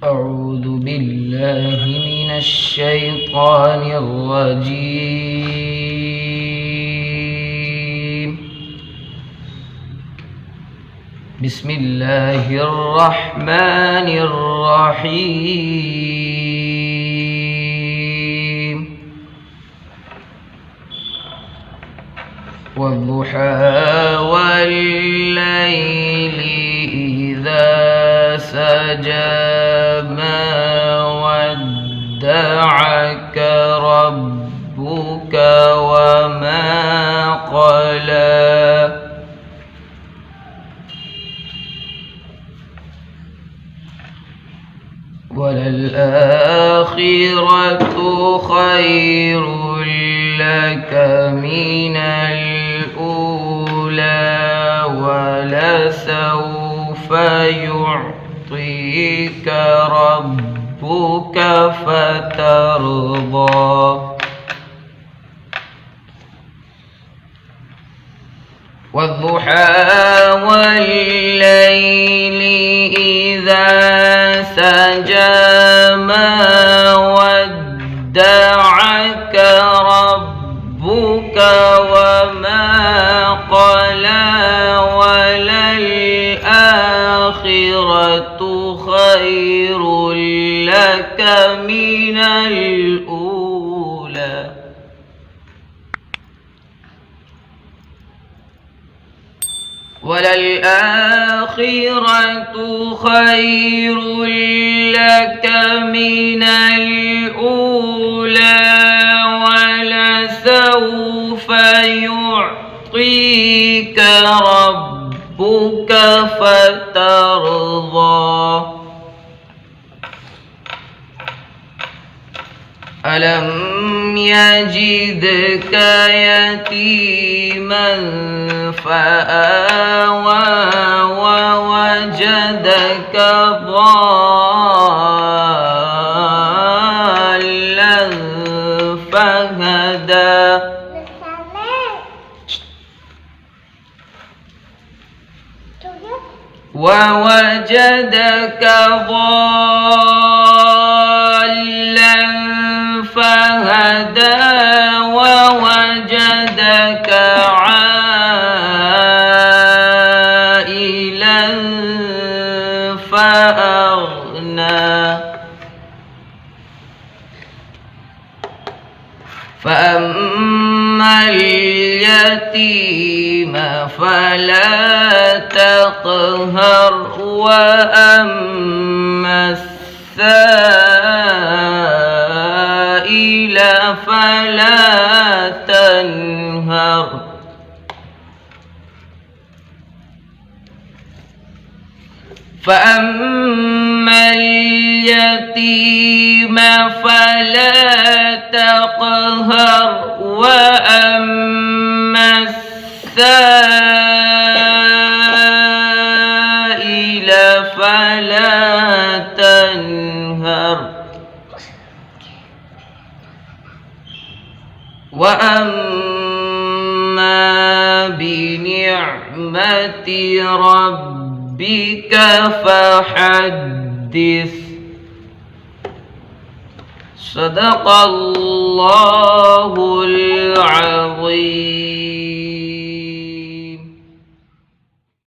أعوذ بالله من الشيطان الرجيم. بسم الله الرحمن الرحيم. والضحى والليل إذا سجى ما ودعك ربك وما قلى وللآخرة خير لك من الأولى ولسوف يعطيك ربك فترضى والضحى والليل إذا سجى ما ودعك ربك وما قلى وللآخرة خير لك من الأولى وللآخرة خير لك من الأولى ولسوف يعطيك ربك فترضى ألم يجدك يتيما فآوى ووجدك ضالا فهدى ووجدك ضالا فهدى ووجدك عائلا فأغنى فأما اليتيم فلا تقهر وأما السائل فلا تنهر فأما اليتيم فلا تقهر وأما السائل فلا تنهر وأما بنعمة ربك فحدث صدق الله العظيم.